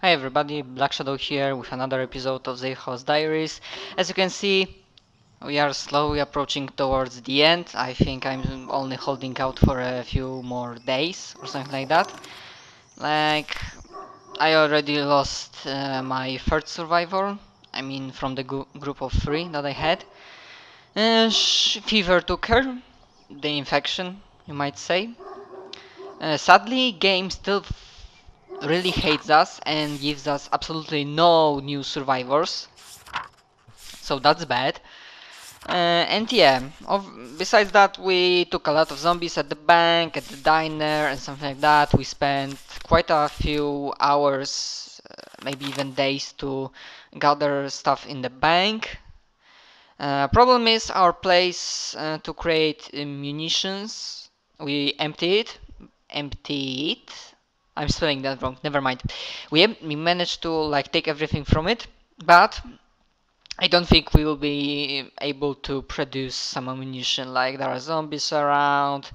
Hi everybody, Black Shadow here with another episode of Zafehouse Diaries. As you can see, we are slowly approaching towards the end. I think I'm only holding out for a few more days or something like that. Like, I already lost my third survivor. I mean, from the group of three that I had. Fever took her, the infection, you might say. Sadly, game still really hates us and gives us absolutely no new survivors, so that's bad. And yeah, besides that, we took a lot of zombies at the bank, at the diner, and something like that. We spent quite a few hours, maybe even days, to gather stuff in the bank. Problem is our place to create munitions. We empty it. I'm spelling that wrong. Never mind. We managed to like take everything from it, but I don't think we will be able to produce some ammunition. Like there are zombies around,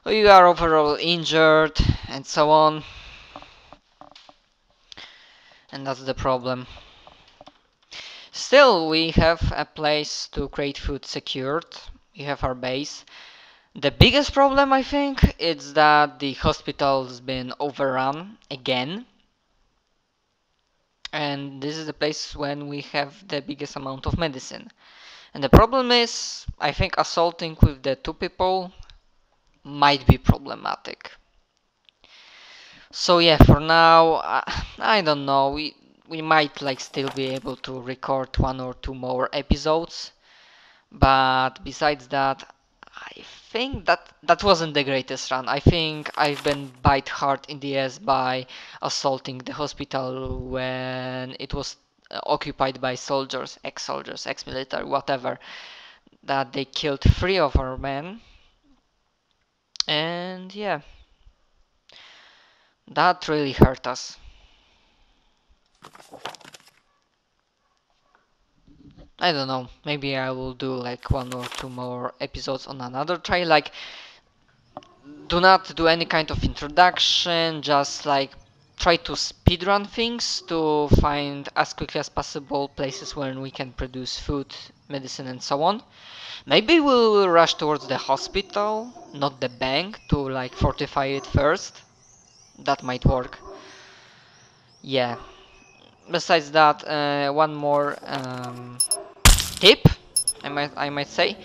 we are overall injured, and so on. And that's the problem. Still, we have a place to create food secured. We have our base. The biggest problem, I think, is that the hospital's been overrun again. And this is the place when we have the biggest amount of medicine. And the problem is, I think assaulting with the two people might be problematic. So yeah, for now, I don't know. We might like still be able to record one or two more episodes, but besides that, I think that wasn't the greatest run. I think I've been bite hard in the ass by assaulting the hospital when it was occupied by soldiers, ex-soldiers, ex-military, whatever. That they killed three of our men, and yeah, that really hurt us. I don't know, maybe I will do like one or two more episodes on another try. Like, do not do any kind of introduction, just like try to speedrun things to find as quickly as possible places where we can produce food, medicine, and so on. Maybe we will rush towards the hospital, not the bank, to like fortify it first. That might work. Yeah. Besides that, one more tip, I might say.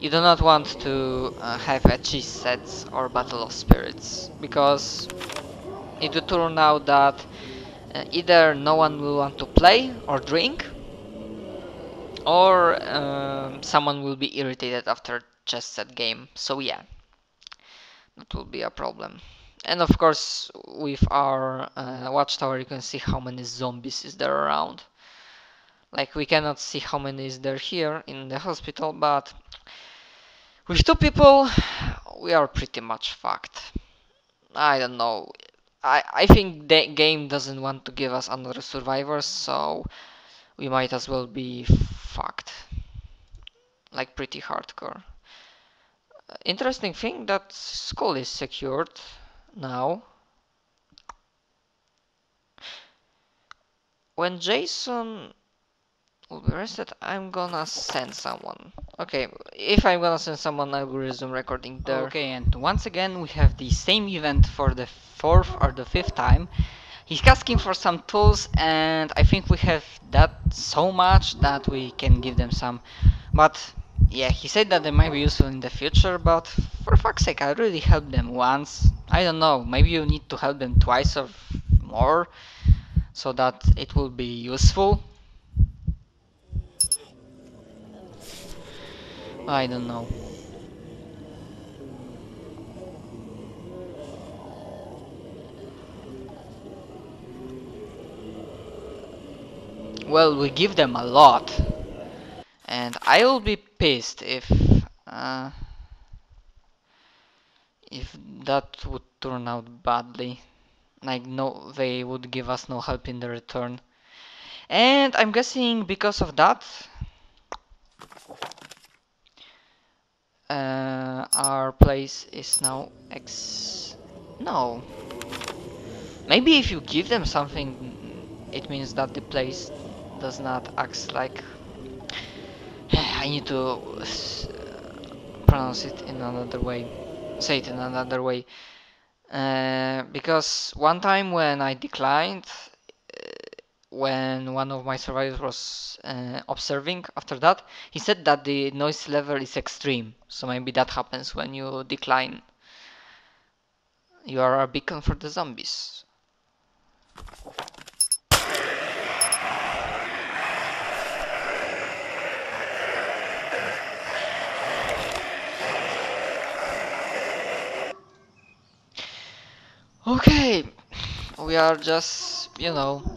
You do not want to have a cheese sets or battle of spirits, because it will turn out that either no one will want to play or drink, or someone will be irritated after chess set game. So yeah, that will be a problem. And of course, with our watchtower, you can see how many zombies is there around. Like, we cannot see how many is there here in the hospital, but with two people, we are pretty much fucked. I don't know. I think the game doesn't want to give us another survivor, so we might as well be fucked. Like, pretty hardcore. Interesting thing that skull is secured now. When Jason will be arrested, I'm gonna send someone. Okay, if I'm gonna send someone, I will resume recording there. Okay, and once again we have the same event for the fourth or the fifth time. He's asking for some tools, and I think we have that so much that we can give them some. But yeah, he said that they might be useful in the future, but for fuck's sake, I already helped them once. I don't know, maybe you need to help them twice or more so that it will be useful. I don't know. Well, we give them a lot, and I will be pissed uh, if that would turn out badly. Like, no, they would give us no help in the return. And I'm guessing because of that, our place is now. No. Maybe if you give them something it means that the place does not act like I need to pronounce it in another way, say it in another way. Because one time when I declined, when one of my survivors was observing after that, he said that the noise level is extreme. So maybe that happens when you decline. You are a beacon for the zombies. Okay, we are just,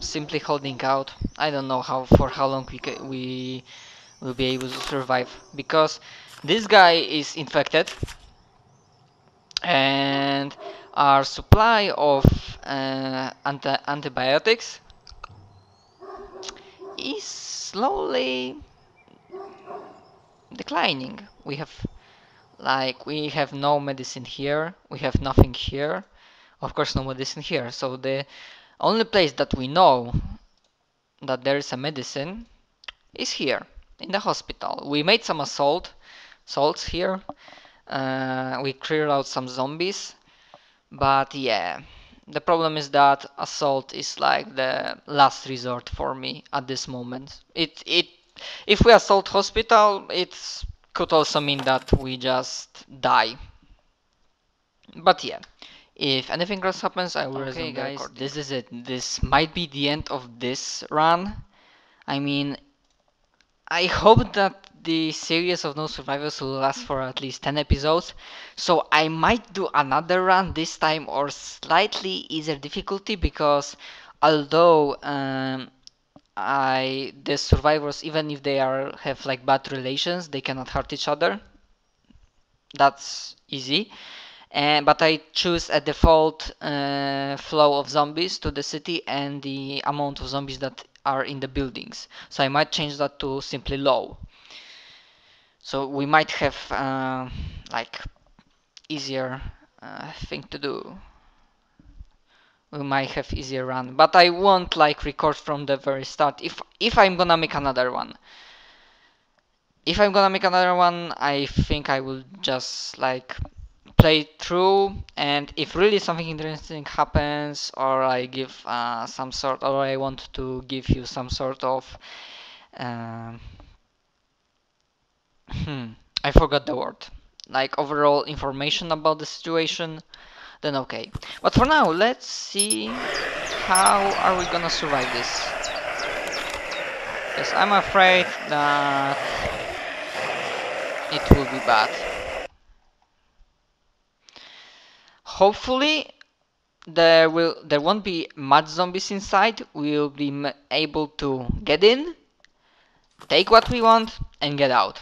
simply holding out. I don't know how long we will be able to survive because this guy is infected and our supply of antibiotics is slowly declining. We have no medicine here. We have nothing here. Of course, no medicine here. So the only place that we know that there is a medicine is here in the hospital. We made some assaults here. We cleared out some zombies, but yeah, the problem is that assault is like the last resort for me at this moment. If we assault hospital, it could also mean that we just die. But yeah, if anything else happens, I will resume the guys, recording. this is it. This might be the end of this run. I mean, I hope that the series of No Survivors will last for at least 10 episodes, so I might do another run this time or slightly easier difficulty because although the survivors, even if they have like bad relations, they cannot hurt each other. That's easy. But I choose a default flow of zombies to the city and the amount of zombies that are in the buildings. So I might change that to simply low. So we might have like easier thing to do. We might have easier run, but I won't like record from the very start. If I'm gonna make another one, I think I will just like play through, and if really something interesting happens, or I give or I want to give you some sort of um, I forgot the word, like overall information about the situation, then okay. But for now, let's see how are we gonna survive this. Because I'm afraid that it will be bad. Hopefully there won't be much zombies inside. We'll be able to get in, take what we want, and get out.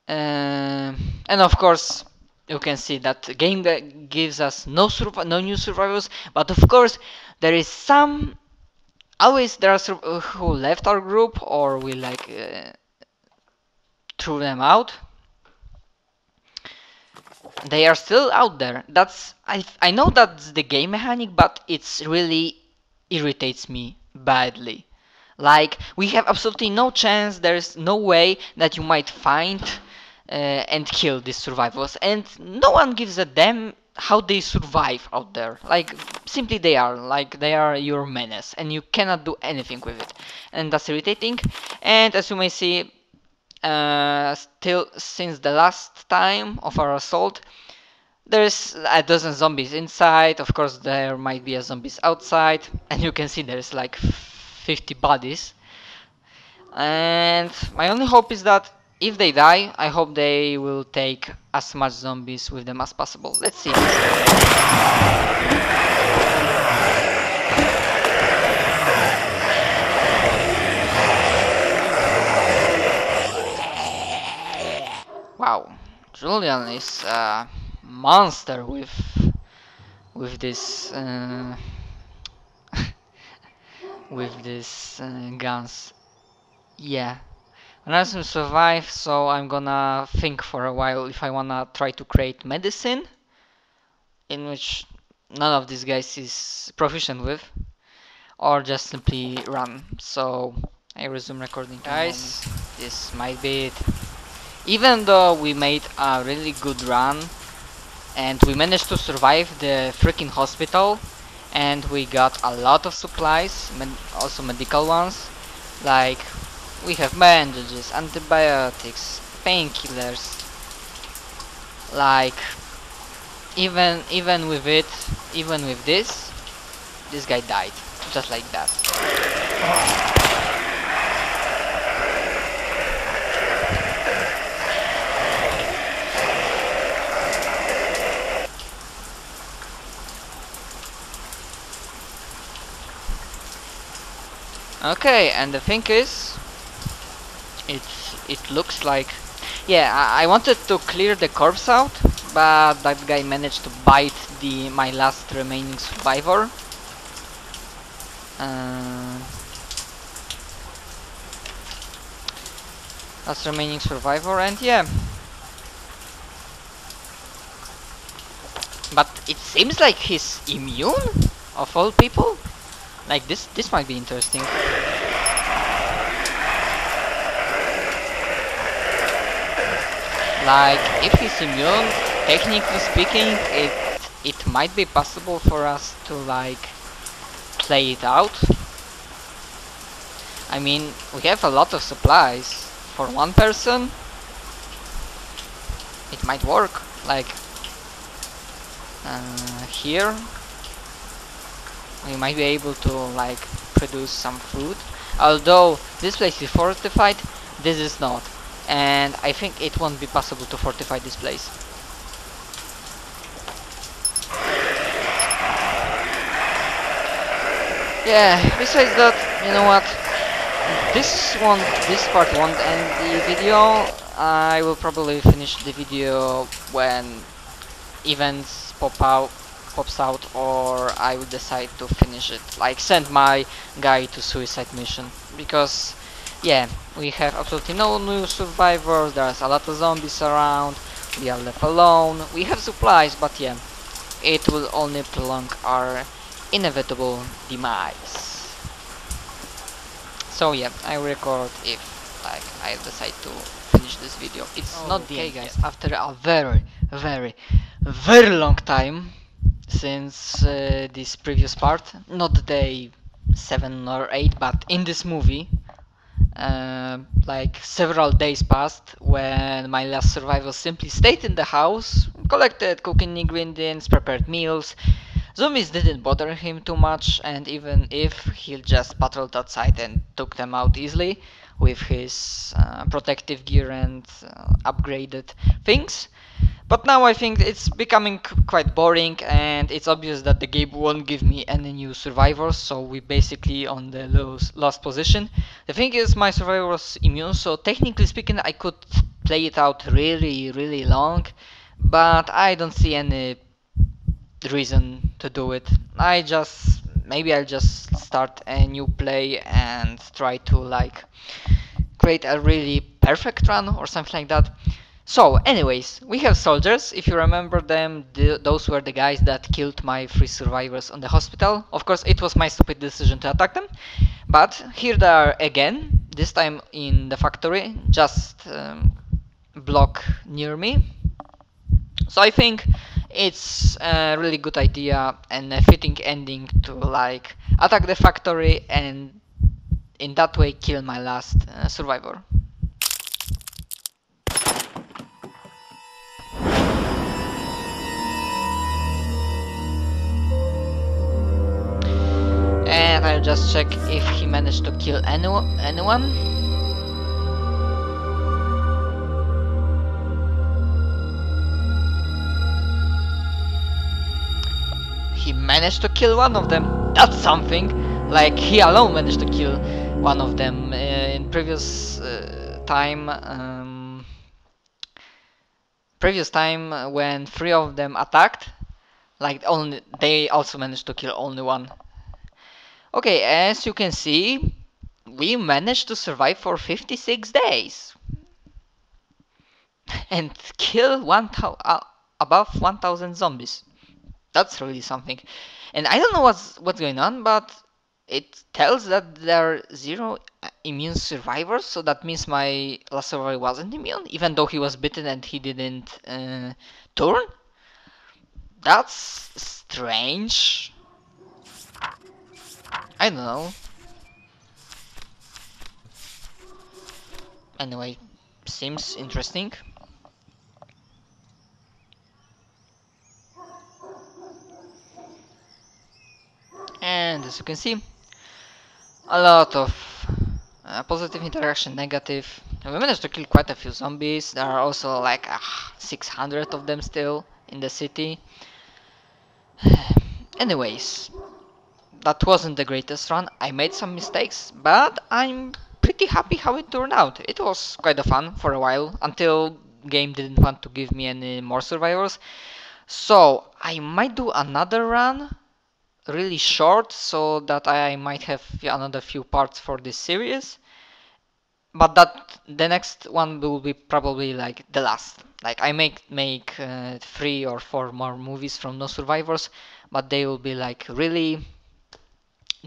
And of course, you can see that the game gives us no new survivors, but of course there is some. Always there are who left our group or we like threw them out. They are still out there. I know that's the game mechanic, but it's really irritates me badly. Like we have absolutely no chance. There's no way that you might find and kill these survivors, and no one gives a damn how they survive out there. Like simply they are your menace, and you cannot do anything with it, and that's irritating. And as you may see, still since the last time of our assault, there's a dozen zombies inside. Of course, there might be a zombies outside, and you can see there's like 50 bodies. And my only hope is that if they die, I hope they will take as much zombies with them as possible. Let's see. Wow, Julian is a monster with this with this guns. Yeah, Unless we survive, so I'm gonna think for a while if I wanna try to create medicine, in which none of these guys is proficient with, or just simply run. So I resume recording. Guys, this might be it. Even though we made a really good run and we managed to survive the freaking hospital, and we got a lot of supplies, also medical ones, like we have bandages, antibiotics, painkillers. Like even with it, even with this guy died just like that. Okay, and the thing is, it looks like, yeah, I wanted to clear the corpse out, but that guy managed to bite my last remaining survivor. And yeah, but it seems like he's immune, of all people. Like this might be interesting. Like if he's immune, technically speaking, it might be possible for us to like play it out. I mean, we have a lot of supplies. For one person, it might work. Like here, we might be able to like produce some food. Although this place is fortified, this is not. And I think it won't be possible to fortify this place. Yeah, besides that, you know what? This part won't end the video. I will probably finish the video when events pops out, or I will decide to finish it. Like send my guy to suicide mission, because yeah, we have absolutely no new survivors, there's a lot of zombies around, we are left alone, we have supplies, but yeah, it will only prolong our inevitable demise. So yeah, I will record if like I decide to finish this video. It's not the end guys, yet. After a very long time since this previous part, not day 7 or 8, but in this movie, like several days passed when my last survivor simply stayed in the house, collected cooking ingredients, prepared meals. Zombies didn't bother him too much, and even if he just patrolled outside and took them out easily with his protective gear and upgraded things. But now I think it's becoming quite boring, and it's obvious that the game won't give me any new survivors, so we basically on the last position. The thing is, my survivor was immune, so technically speaking I could play it out really long, but I don't see any reason to do it. Maybe I'll just start a new play and try to like create a really perfect run or something like that. So anyways, we have soldiers. If you remember them, those were the guys that killed my 3 survivors on the hospital. Of course it was my stupid decision to attack them, but here they are again, this time in the factory, just block near me. So I think it's a really good idea and a fitting ending to like attack the factory and in that way kill my last survivor. And I'll just check if he managed to kill anyone. He managed to kill one of them. That's something. Like he alone managed to kill one of them. In previous time when 3 of them attacked, like they also managed to kill only one. Okay, as you can see, we managed to survive for 56 days and kill above 1000 zombies. That's really something. And I don't know what's going on, but it tells that there are zero immune survivors, so that means my last survivor wasn't immune, even though he was bitten and he didn't turn. That's strange. I don't know. Anyway, seems interesting. And as you can see, a lot of positive interaction, negative. We managed to kill quite a few zombies. There are also like 600 of them still in the city. Anyways, that wasn't the greatest run. I made some mistakes, but I'm pretty happy how it turned out. It was quite a fun for a while until game didn't want to give me any more survivors. So I might do another run, really short, so that I might have another few parts for this series. But that the next one will be probably like the last. Like I make 3 or 4 more movies from No Survivors, but they will be like really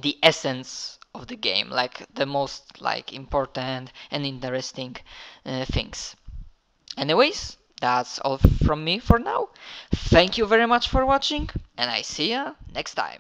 the essence of the game, like the most like important and interesting things. Anyways, that's all from me for now. Thank you very much for watching, and I see ya next time.